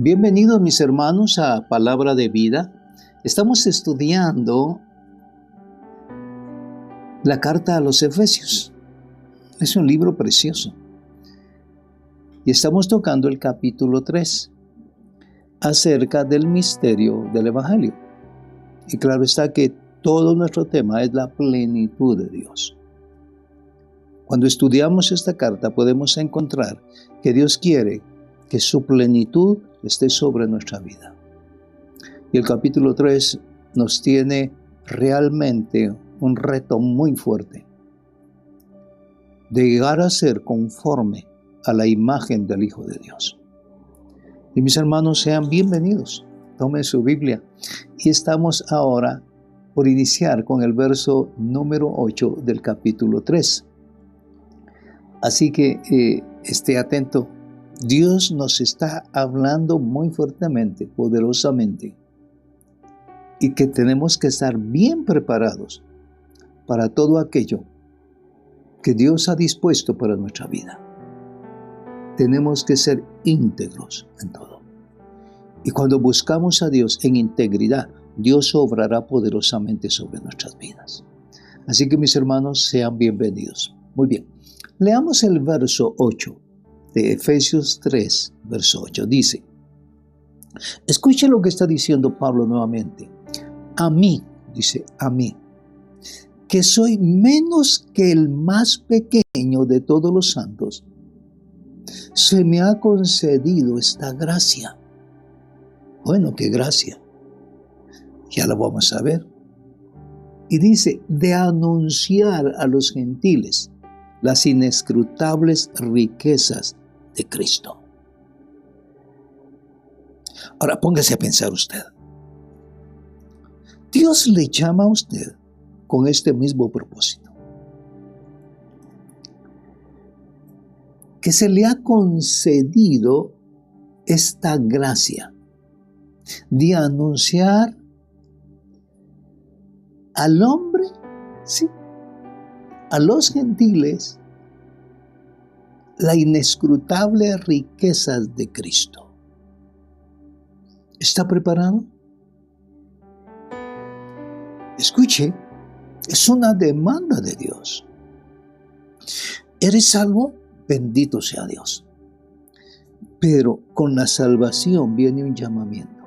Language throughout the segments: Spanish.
Bienvenidos mis hermanos a Palabra de Vida. Estamos estudiando la carta a los Efesios. Es un libro precioso. Y estamos tocando el capítulo 3 acerca del misterio del Evangelio. Y claro está que todo nuestro tema es la plenitud de Dios. Cuando estudiamos esta carta podemos encontrar que Dios quiere que su plenitud esté sobre nuestra vida. Y el capítulo 3 nos tiene realmente un reto muy fuerte de llegar a ser conforme a la imagen del Hijo de Dios. Y mis hermanos, sean bienvenidos. Tomen su Biblia. Y estamos ahora por iniciar con el verso número 8 del capítulo 3. Así que esté atento. Dios nos está hablando muy fuertemente, poderosamente, y que tenemos que estar bien preparados para todo aquello que Dios ha dispuesto para nuestra vida. Tenemos que ser íntegros en todo. Y cuando buscamos a Dios en integridad, Dios obrará poderosamente sobre nuestras vidas. Así que mis hermanos, sean bienvenidos. Muy bien, leamos el verso 8. De Efesios 3, verso 8, dice, escuche lo que está diciendo Pablo nuevamente. A mí, dice, a mí, que soy menos que el más pequeño de todos los santos, se me ha concedido esta gracia. Bueno, ¿qué gracia? Ya la vamos a ver. Y dice, de anunciar a los gentiles las inescrutables riquezas de Cristo. Ahora póngase a pensar usted. Dios le llama a usted con este mismo propósito. Que se le ha concedido esta gracia de anunciar al hombre, sí, a los gentiles, la inescrutable riquezas de Cristo. ¿Está preparado? Escuche, es una demanda de Dios. ¿Eres salvo? Bendito sea Dios. Pero con la salvación viene un llamamiento.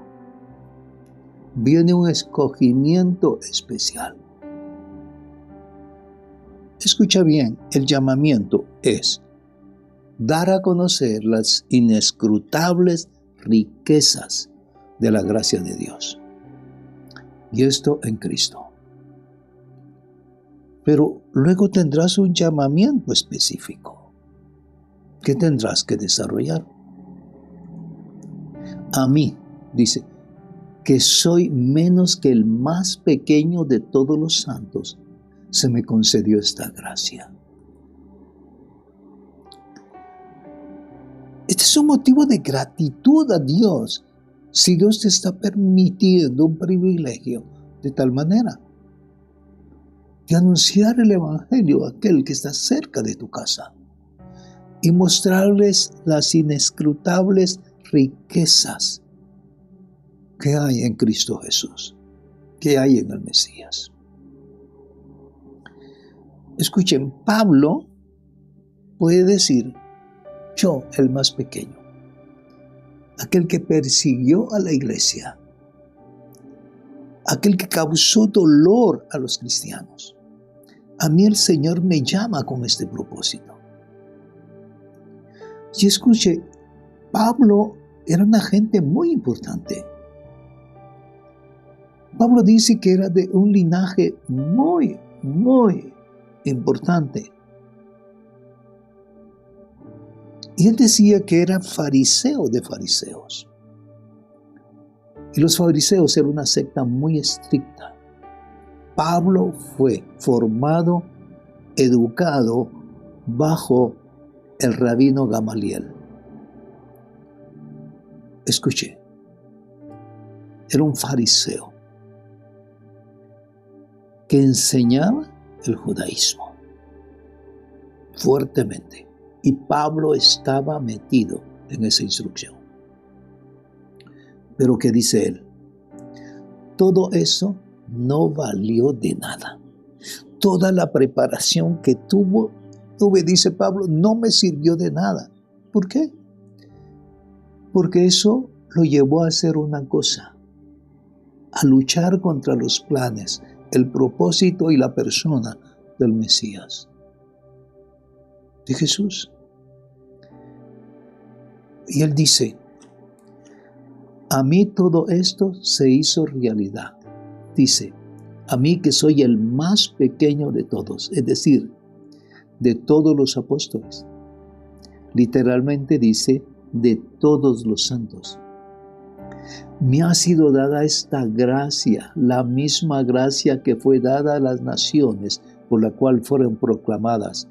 Viene un escogimiento especial. Escucha bien, el llamamiento es dar a conocer las inescrutables riquezas de la gracia de Dios. Y esto en Cristo. Pero luego tendrás un llamamiento específico que tendrás que desarrollar. A mí, dice, que soy menos que el más pequeño de todos los santos, se me concedió esta gracia. Este es un motivo de gratitud a Dios, si Dios te está permitiendo un privilegio de tal manera, de anunciar el Evangelio a aquel que está cerca de tu casa y mostrarles las inescrutables riquezas que hay en Cristo Jesús, que hay en el Mesías. Escuchen, Pablo puede decir, yo, el más pequeño, aquel que persiguió a la iglesia, aquel que causó dolor a los cristianos. A mí el Señor me llama con este propósito. Y escuche, Pablo era una gente muy importante. Pablo dice que era de un linaje muy importante. Y él decía que era fariseo de fariseos. Y los fariseos eran una secta muy estricta. Pablo fue formado, educado bajo el rabino Gamaliel. Escuche, era un fariseo que enseñaba el judaísmo fuertemente. Y Pablo estaba metido en esa instrucción. Pero ¿qué dice él? Todo eso no valió de nada. Toda la preparación que tuve, dice Pablo, no me sirvió de nada. ¿Por qué? Porque eso lo llevó a hacer una cosa, a luchar contra los planes, el propósito y la persona del Mesías, de Jesús. Y él dice, a mí todo esto se hizo realidad. Dice, a mí que soy el más pequeño de todos, es decir, de todos los apóstoles. Literalmente dice, de todos los santos. Me ha sido dada esta gracia, la misma gracia que fue dada a las naciones, por la cual fueron proclamadas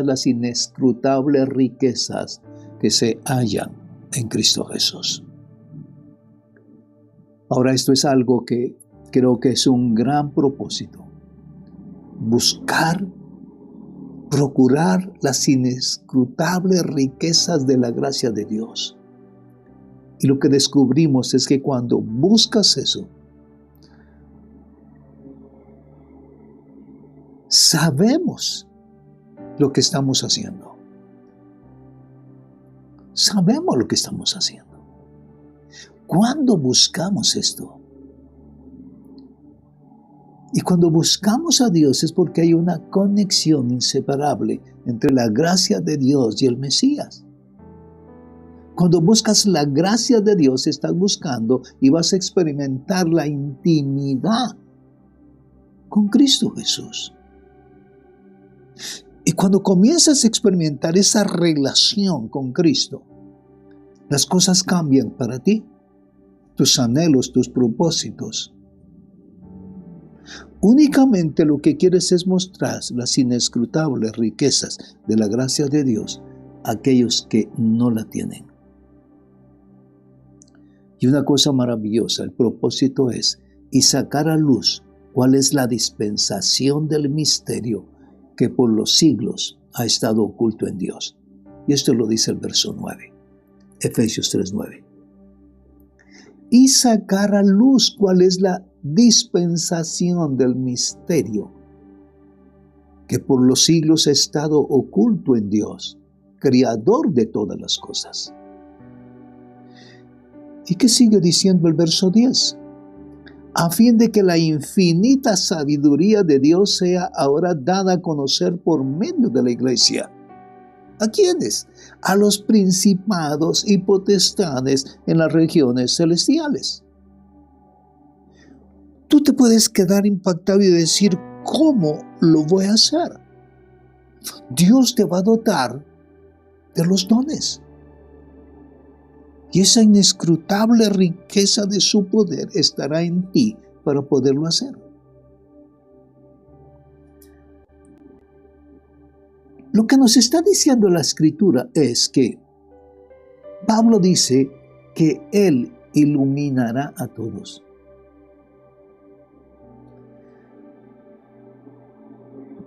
las inescrutables riquezas que se hallan en Cristo Jesús. Ahora, esto es algo que creo que es un gran propósito. Buscar, procurar las inescrutables riquezas de la gracia de Dios. Y lo que descubrimos es que cuando buscas eso, sabemos lo que estamos haciendo. Sabemos lo que estamos haciendo. ¿Cuándo buscamos esto? Y cuando buscamos a Dios es porque hay una conexión inseparable entre la gracia de Dios y el Mesías. Cuando buscas la gracia de Dios, estás buscando y vas a experimentar la intimidad con Cristo Jesús. Y cuando comienzas a experimentar esa relación con Cristo, las cosas cambian para ti, tus anhelos, tus propósitos. Únicamente lo que quieres es mostrar las inescrutables riquezas de la gracia de Dios a aquellos que no la tienen. Y una cosa maravillosa, el propósito es y sacar a luz cuál es la dispensación del misterio que por los siglos ha estado oculto en Dios. Y esto lo dice el verso 9, Efesios 3:9. Y sacar a luz cuál es la dispensación del misterio que por los siglos ha estado oculto en Dios, creador de todas las cosas. ¿Y qué sigue diciendo el verso 10? A fin de que la infinita sabiduría de Dios sea ahora dada a conocer por medio de la iglesia. ¿A quiénes? A los principados y potestades en las regiones celestiales. Tú te puedes quedar impactado y decir, ¿cómo lo voy a hacer? Dios te va a dotar de los dones. Y esa inescrutable riqueza de su poder estará en ti para poderlo hacer. Lo que nos está diciendo la Escritura es que Pablo dice que Él iluminará a todos.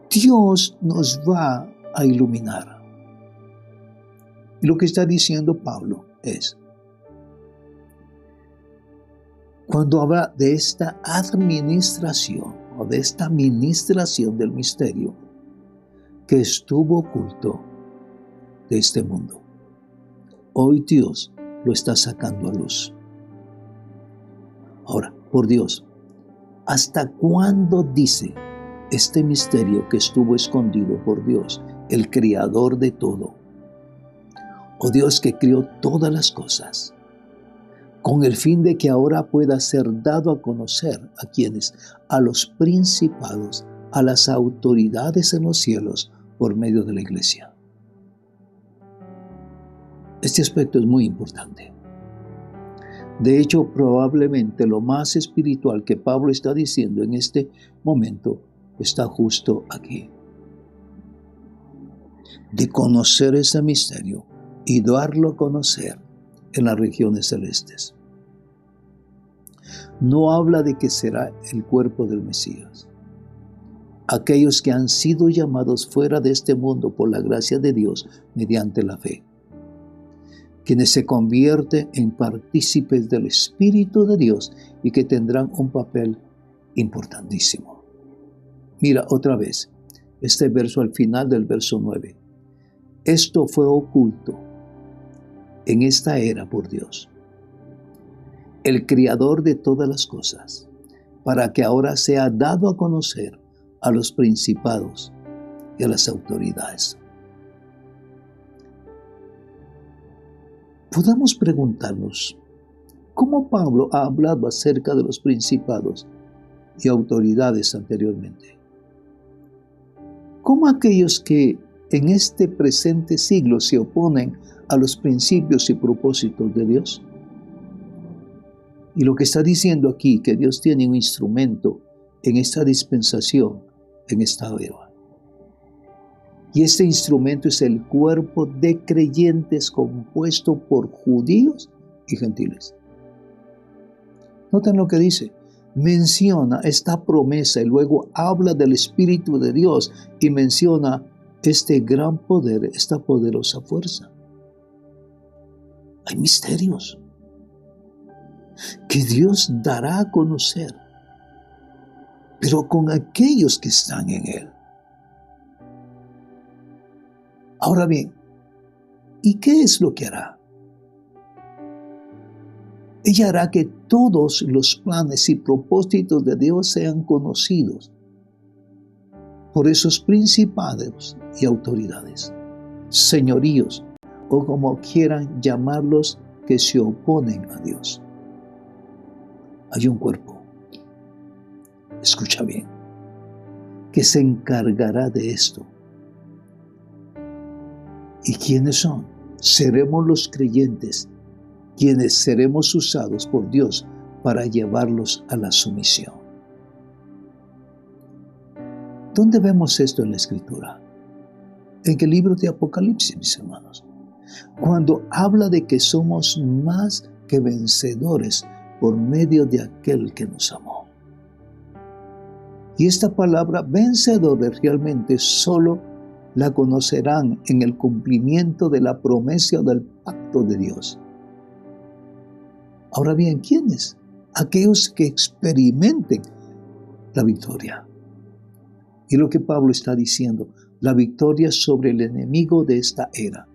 Dios nos va a iluminar. Y lo que está diciendo Pablo es, cuando habla de esta administración o de esta ministración del misterio que estuvo oculto de este mundo, hoy Dios lo está sacando a luz. Ahora, por Dios, ¿hasta cuándo dice este misterio que estuvo escondido por Dios, el creador de todo? O Dios que creó todas las cosas, con el fin de que ahora pueda ser dado a conocer a quienes, a los principados, a las autoridades en los cielos, por medio de la iglesia. Este aspecto es muy importante. De hecho, probablemente lo más espiritual que Pablo está diciendo en este momento está justo aquí. De conocer ese misterio y darlo a conocer en las regiones celestes. No habla de que será el cuerpo del Mesías. Aquellos que han sido llamados fuera de este mundo por la gracia de Dios mediante la fe. quienes se convierten en partícipes del Espíritu de Dios y que tendrán un papel importantísimo. Mira otra vez este verso al final del verso 9. Esto fue oculto en esta era por Dios, el Creador de todas las cosas, para que ahora sea dado a conocer a los principados y a las autoridades. Podemos preguntarnos, ¿cómo Pablo ha hablado acerca de los principados y autoridades anteriormente? ¿Cómo aquellos que en este presente siglo se oponen a los principios y propósitos de Dios? Y lo que está diciendo aquí, que Dios tiene un instrumento en esta dispensación, en esta era. Y este instrumento es el cuerpo de creyentes compuesto por judíos y gentiles. Noten lo que dice. Menciona esta promesa y luego habla del Espíritu de Dios y menciona este gran poder, esta poderosa fuerza. Hay misterios que Dios dará a conocer, pero con aquellos que están en Él. Ahora bien, ¿y qué es lo que hará? Ella hará que todos los planes y propósitos de Dios sean conocidos por esos principados y autoridades, señoríos, o como quieran llamarlos, que se oponen a Dios. Hay un cuerpo, escucha bien, que se encargará de esto. ¿Y quiénes son? Seremos los creyentes, quienes seremos usados por Dios para llevarlos a la sumisión. ¿Dónde vemos esto en la Escritura? En el libro de Apocalipsis, mis hermanos. Cuando habla de que somos más que vencedores por medio de aquel que nos amó. Y esta palabra vencedores realmente solo la conocerán en el cumplimiento de la promesa del pacto de Dios. Ahora bien, ¿quiénes? Aquellos que experimenten la victoria. Y lo que Pablo está diciendo, la victoria sobre el enemigo de esta era.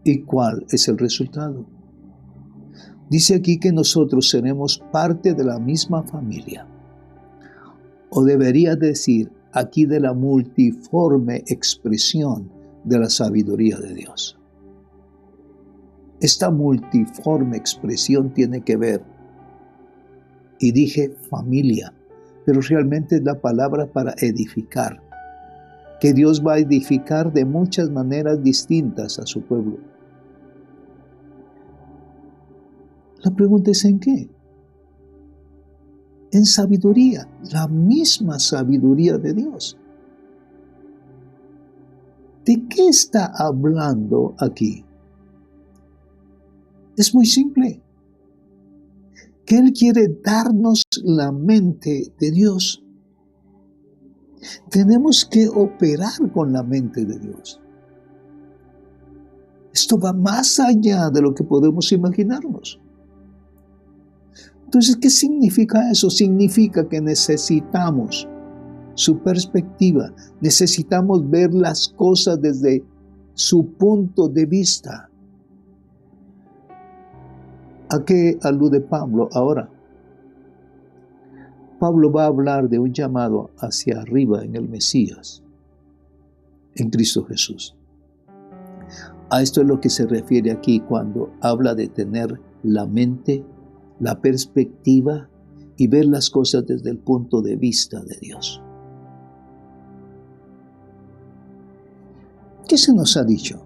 ¿Y cuál es el resultado? Dice aquí que nosotros seremos parte de la misma familia. O debería decir aquí de la multiforme expresión de la sabiduría de Dios. Esta multiforme expresión tiene que ver, y dije familia, pero realmente es la palabra para edificar, que Dios va a edificar de muchas maneras distintas a su pueblo. La pregunta es ¿en qué? En sabiduría, la misma sabiduría de Dios. ¿De qué está hablando aquí? Es muy simple. Que Él quiere darnos la mente de Dios. Tenemos que operar con la mente de Dios. Esto va más allá de lo que podemos imaginarnos. Entonces, ¿qué significa eso? Significa que necesitamos su perspectiva. Necesitamos ver las cosas desde su punto de vista. ¿A qué alude Pablo ahora? Pablo va a hablar de un llamado hacia arriba en el Mesías, en Cristo Jesús. A esto es lo que se refiere aquí cuando habla de tener la mente, la perspectiva y ver las cosas desde el punto de vista de Dios. ¿Qué se nos ha dicho?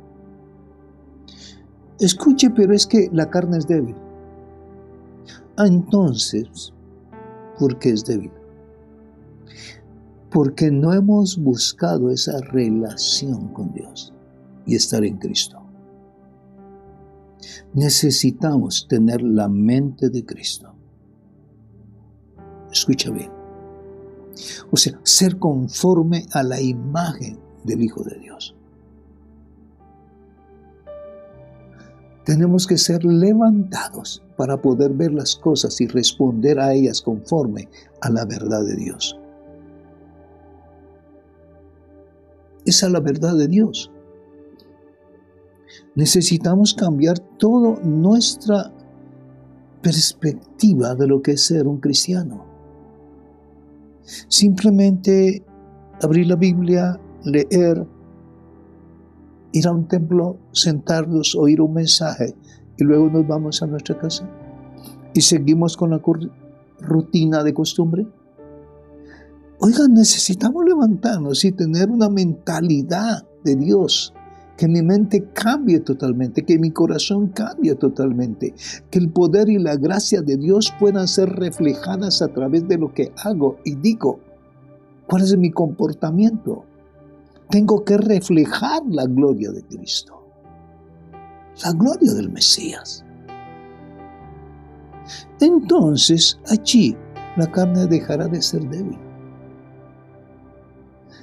Escuche, pero es que la carne es débil. Entonces, ¿por qué es débil? Porque no hemos buscado esa relación con Dios y estar en Cristo. Necesitamos tener la mente de Cristo. Escucha bien. O sea, ser conforme a la imagen del Hijo de Dios. Tenemos que ser levantados para poder ver las cosas y responder a ellas conforme a la verdad de Dios. Esa es la verdad de Dios. Necesitamos cambiar toda nuestra perspectiva de lo que es ser un cristiano. Simplemente abrir la Biblia, leer, ir a un templo, sentarnos, oír un mensaje y luego nos vamos a nuestra casa y seguimos con la rutina de costumbre. Oigan, necesitamos levantarnos y tener una mentalidad de Dios, que mi mente cambie totalmente, que mi corazón cambie totalmente, que el poder y la gracia de Dios puedan ser reflejadas a través de lo que hago y digo. ¿Cuál es mi comportamiento? Tengo que reflejar la gloria de Cristo, la gloria del Mesías. Entonces, allí la carne dejará de ser débil,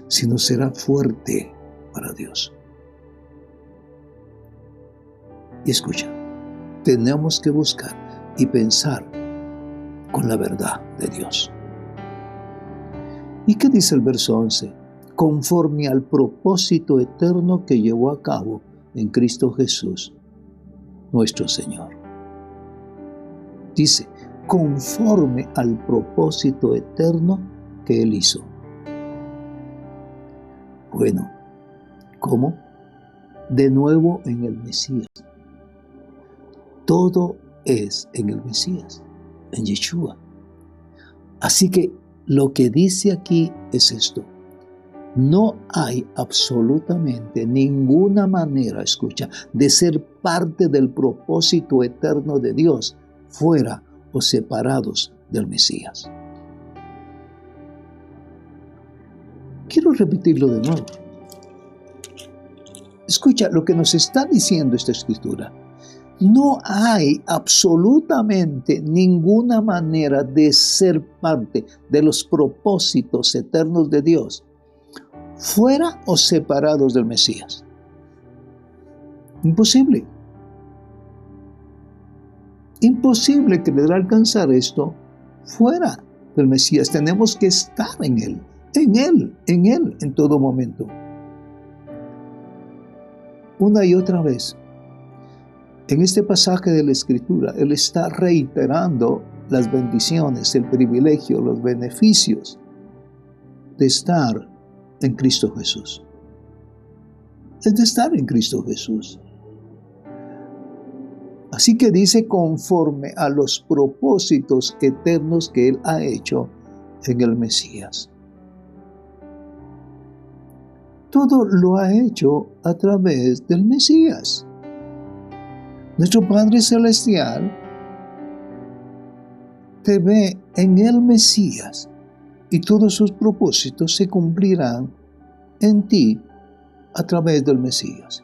sino será fuerte para Dios. Y escucha, tenemos que buscar y pensar con la verdad de Dios. ¿Y qué dice el verso 11? Conforme al propósito eterno que llevó a cabo en Cristo Jesús, nuestro Señor. Dice, conforme al propósito eterno que Él hizo. Bueno, ¿cómo? De nuevo en el Mesías. Todo es en el Mesías, en Yeshua. Así que lo que dice aquí es esto. No hay absolutamente ninguna manera, escucha, de ser parte del propósito eterno de Dios fuera o separados del Mesías. Quiero repetirlo de nuevo. Escucha lo que nos está diciendo esta escritura. No hay absolutamente ninguna manera de ser parte de los propósitos eternos de Dios fuera o separados del Mesías. Imposible. Imposible querer alcanzar esto fuera del Mesías. Tenemos que estar en Él, en todo momento. Una y otra vez. En este pasaje de la Escritura, Él está reiterando las bendiciones, el privilegio, los beneficios de estar en Cristo Jesús. Es de estar en Cristo Jesús. Así que dice conforme a los propósitos eternos que Él ha hecho en el Mesías. Todo lo ha hecho a través del Mesías. Nuestro Padre Celestial te ve en el Mesías y todos sus propósitos se cumplirán en ti a través del Mesías.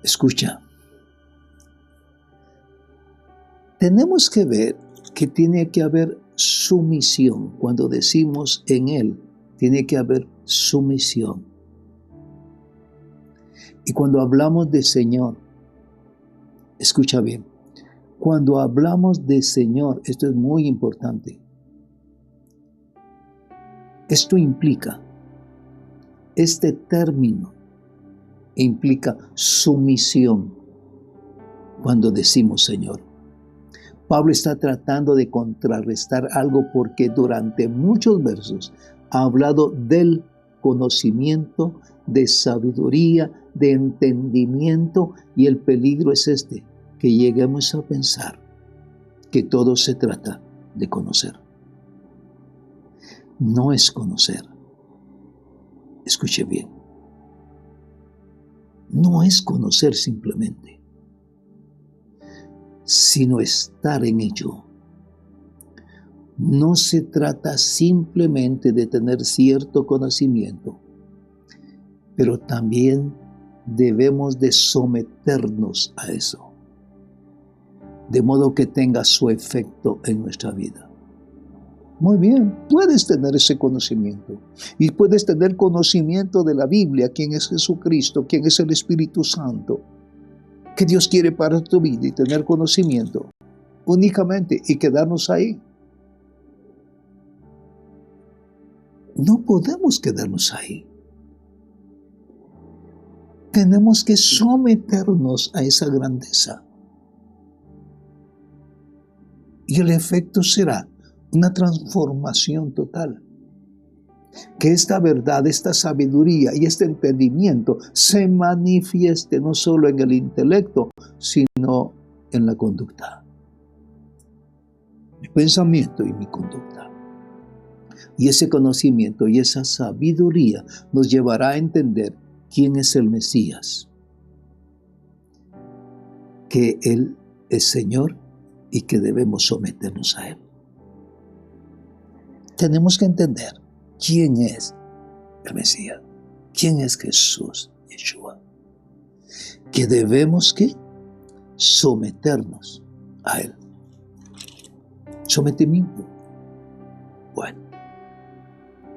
Escucha, tenemos que ver que tiene que haber sumisión. Cuando decimos en Él, tiene que haber sumisión. Y cuando hablamos de Señor, escucha bien, cuando hablamos de Señor, esto es muy importante. Esto implica, este término implica sumisión cuando decimos Señor. Pablo está tratando de contrarrestar algo porque durante muchos versos ha hablado del conocimiento, de sabiduría, de entendimiento, y el peligro es este, que lleguemos a pensar que todo se trata de conocer. No es conocer. Escuche bien. No es conocer simplemente, sino estar en ello. No se trata simplemente de tener cierto conocimiento, pero también debemos de someternos a eso, de modo que tenga su efecto en nuestra vida. Muy bien, puedes tener ese conocimiento. Y puedes tener conocimiento de la Biblia, quién es Jesucristo, quién es el Espíritu Santo, qué Dios quiere para tu vida y tener conocimiento únicamente y quedarnos ahí. No podemos quedarnos ahí. Tenemos que someternos a esa grandeza. Y el efecto será una transformación total. Que esta verdad, esta sabiduría y este entendimiento se manifieste no solo en el intelecto, sino en la conducta. Mi pensamiento y mi conducta. Y ese conocimiento y esa sabiduría nos llevará a entender quién es el Mesías. Que Él es Señor y que debemos someternos a Él. Tenemos que entender quién es el Mesías, quién es Jesús, Yeshua. Que debemos que someternos a Él. Sometimiento. Bueno,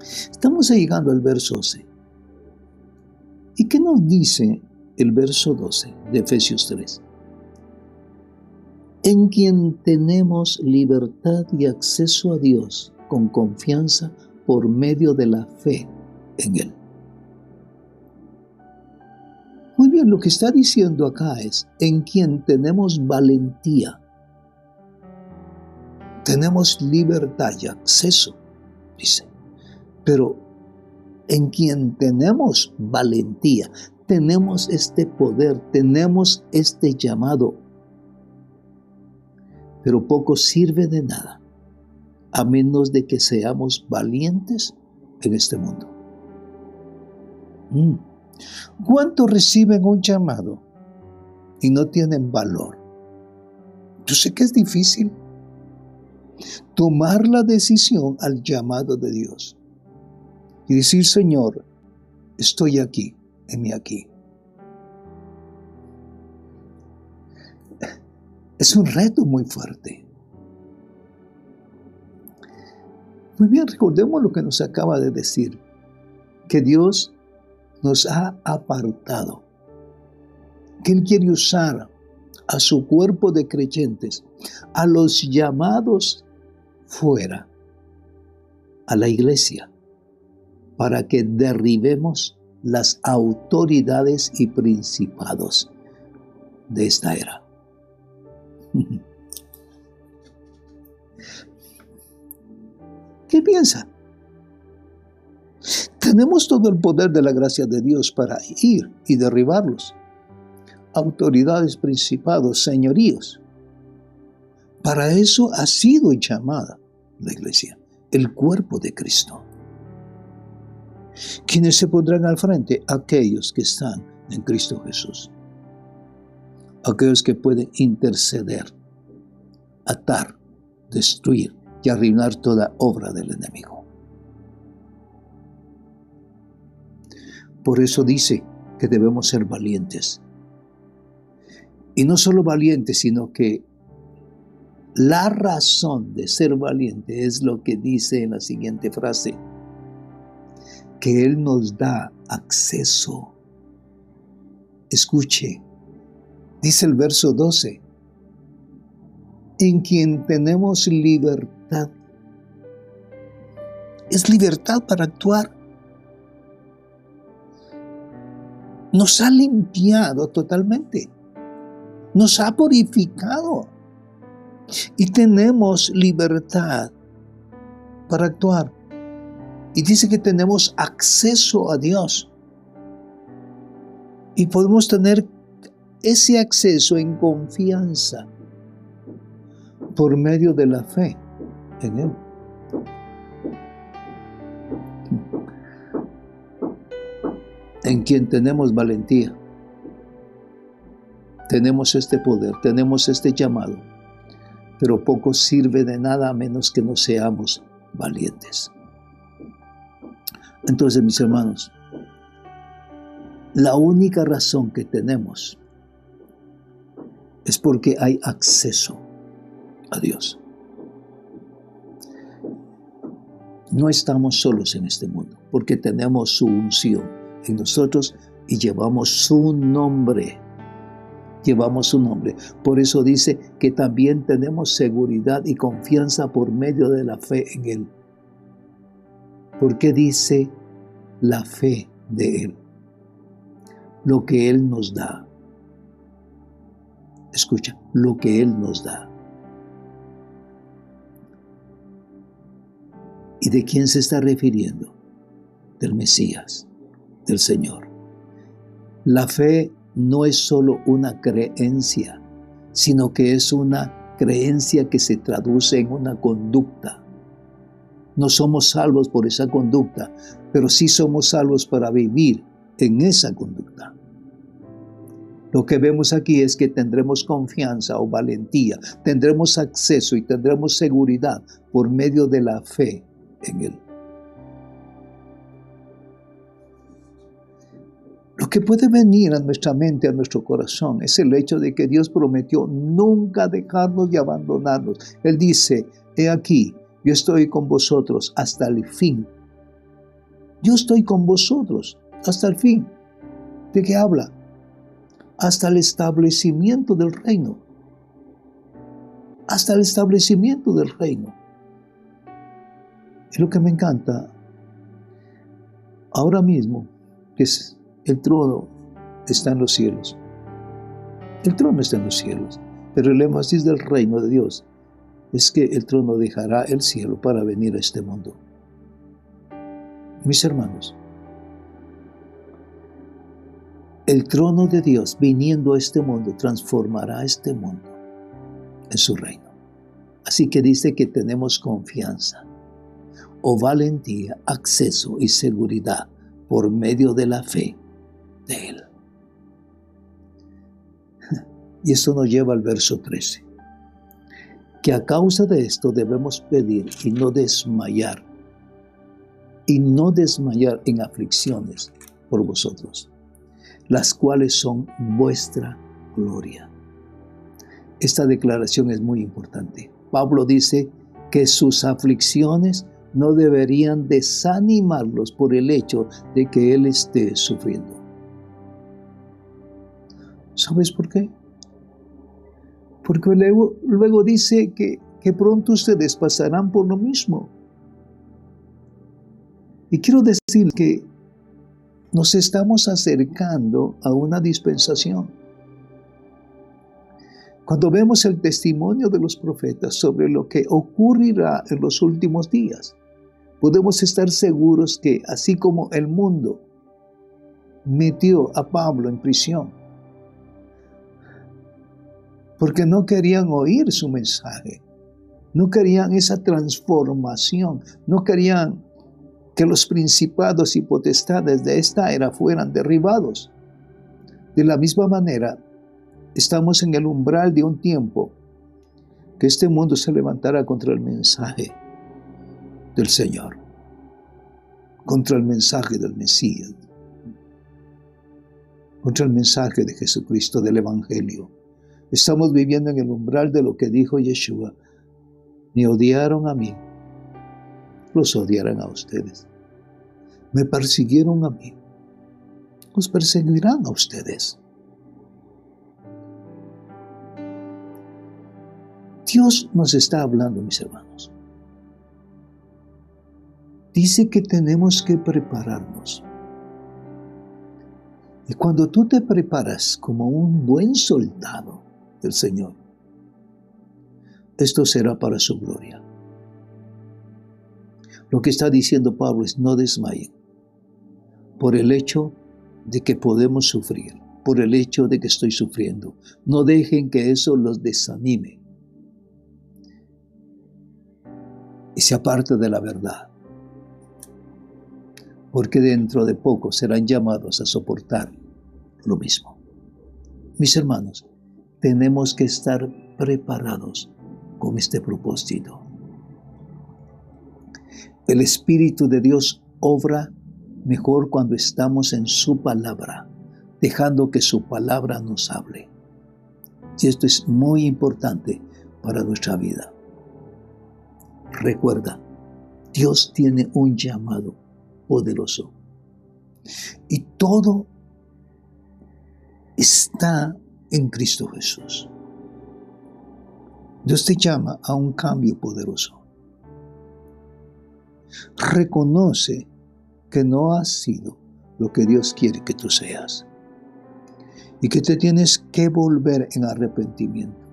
estamos llegando al verso 12. ¿Y qué nos dice el verso 12 de Efesios 3? En quien tenemos libertad y acceso a Dios con confianza por medio de la fe en Él. Muy bien, lo que está diciendo acá es, en quien tenemos valentía, tenemos libertad y acceso, dice, pero en quien tenemos valentía, tenemos este poder, tenemos este llamado, pero poco sirve de nada, a menos de que seamos valientes en este mundo. ¿Cuántos reciben un llamado y no tienen valor? Yo sé que es difícil tomar la decisión al llamado de Dios y decir, Señor, estoy aquí, heme aquí. Es un reto muy fuerte. Muy bien, recordemos lo que nos acaba de decir, que Dios nos ha apartado, que Él quiere usar a su cuerpo de creyentes, a los llamados fuera, a la iglesia, para que derribemos las autoridades y principados de esta era. ¿Qué piensa? Tenemos todo el poder de la gracia de Dios para ir y derribarlos. Autoridades, principados, señoríos. Para eso ha sido llamada la iglesia, el cuerpo de Cristo. ¿Quiénes se pondrán al frente? Aquellos que están en Cristo Jesús. Aquellos que pueden interceder, atar, destruir y arruinar toda obra del enemigo. Por eso dice que debemos ser valientes. Y no solo valientes, sino que la razón de ser valiente es lo que dice en la siguiente frase, que Él nos da acceso. Escuche, dice el verso 12, en quien tenemos libertad. Es libertad para actuar. Nos ha limpiado totalmente. Nos ha purificado. Y tenemos libertad para actuar. Y dice que tenemos acceso a Dios. Y podemos tener ese acceso en confianza por medio de la fe en Él. En quien tenemos valentía. Tenemos este poder, tenemos este llamado, pero poco sirve de nada a menos que no seamos valientes. Entonces, mis hermanos, la única razón que tenemos es porque hay acceso a Dios. no estamos solos en este mundo, porque tenemos su unción en nosotros y llevamos su nombre. Llevamos su nombre. Por eso dice que también tenemos seguridad y confianza por medio de la fe en Él. ¿Por qué dice la fe de Él? Lo que Él nos da. Escucha, lo que Él nos da. ¿Y de quién se está refiriendo? Del Mesías, del Señor. La fe no es solo una creencia, sino que es una creencia que se traduce en una conducta. No somos salvos por esa conducta, pero sí somos salvos para vivir en esa conducta. Lo que vemos aquí es que tendremos confianza o valentía, tendremos acceso y tendremos seguridad por medio de la fe en Él. Lo que puede venir a nuestra mente, a nuestro corazón, es el hecho de que Dios prometió nunca dejarnos y abandonarnos. Él dice, he aquí, yo estoy con vosotros hasta el fin. Yo estoy con vosotros hasta el fin. ¿De qué habla? Hasta el establecimiento del reino. Hasta el establecimiento del reino. Es lo que me encanta. Ahora mismo, es el trono está en los cielos. El trono está en los cielos. Pero el énfasis del reino de Dios es que el trono dejará el cielo para venir a este mundo. Mis hermanos, el trono de Dios viniendo a este mundo transformará este mundo en su reino. Así que dice que tenemos confianza o valentía, acceso y seguridad por medio de la fe de Él. Y esto nos lleva al verso 13. Que a causa de esto debemos pedir y no desmayar en aflicciones por vosotros, las cuales son vuestra gloria. Esta declaración es muy importante. Pablo dice que sus aflicciones no deberían desanimarlos por el hecho de que él esté sufriendo. ¿Sabes por qué? Porque luego dice que pronto ustedes pasarán por lo mismo. Y quiero decir que nos estamos acercando a una dispensación. Cuando vemos el testimonio de los profetas sobre lo que ocurrirá en los últimos días, podemos estar seguros que así como el mundo metió a Pablo en prisión, porque no querían oír su mensaje, no querían esa transformación, no querían que los principados y potestades de esta era fueran derribados. De la misma manera, estamos en el umbral de un tiempo que este mundo se levantará contra el mensaje del Señor, contra el mensaje del Mesías, contra el mensaje de Jesucristo, del Evangelio. Estamos viviendo en el umbral de lo que dijo Yeshua. Me odiaron a mí, los odiarán a ustedes. Me persiguieron a mí, los perseguirán a ustedes. Dios nos está hablando, mis hermanos. Dice que tenemos que prepararnos. Y cuando tú te preparas como un buen soldado del Señor, esto será para su gloria. Lo que está diciendo Pablo es: no desmayen por el hecho de que podemos sufrir, por el hecho de que estoy sufriendo. No dejen que eso los desanime y se aparte de la verdad, porque dentro de poco serán llamados a soportar lo mismo. Mis hermanos, tenemos que estar preparados con este propósito. El Espíritu de Dios obra mejor cuando estamos en su palabra, dejando que su palabra nos hable. Y esto es muy importante para nuestra vida. Recuerda, Dios tiene un llamado poderoso. Y todo está en Cristo Jesús. Dios te llama a un cambio poderoso. Reconoce que no has sido lo que Dios quiere que tú seas. Y que te tienes que volver en arrepentimiento.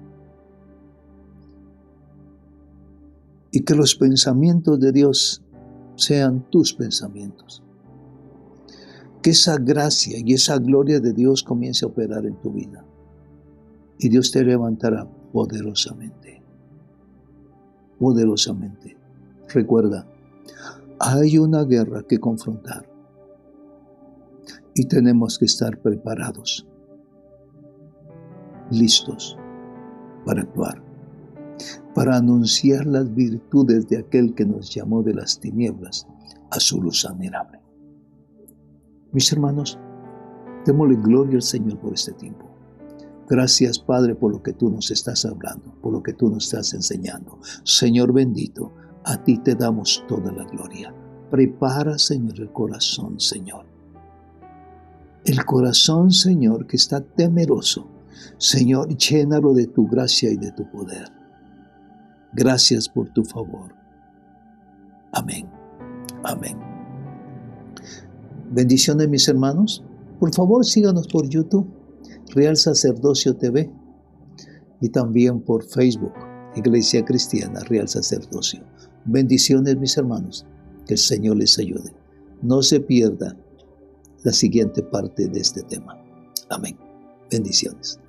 Y que los pensamientos de Dios sean tus pensamientos. Que esa gracia y esa gloria de Dios comience a operar en tu vida. Y Dios te levantará poderosamente. Poderosamente. Recuerda, hay una guerra que confrontar. Y tenemos que estar preparados. Listos para actuar. Para anunciar las virtudes de aquel que nos llamó de las tinieblas a su luz admirable. Mis hermanos, démosle gloria al Señor por este tiempo. Gracias, Padre, por lo que tú nos estás hablando, por lo que tú nos estás enseñando. Señor bendito, a ti te damos toda la gloria. Prepara, Señor, el corazón, Señor. El corazón, Señor, que está temeroso. Señor, llénalo de tu gracia y de tu poder. Gracias por tu favor. Amén. Amén. Bendiciones, mis hermanos. Por favor, síganos por YouTube, Real Sacerdocio TV, y también por Facebook, Iglesia Cristiana Real Sacerdocio. Bendiciones, mis hermanos. Que el Señor les ayude. No se pierda la siguiente parte de este tema. Amén. Bendiciones.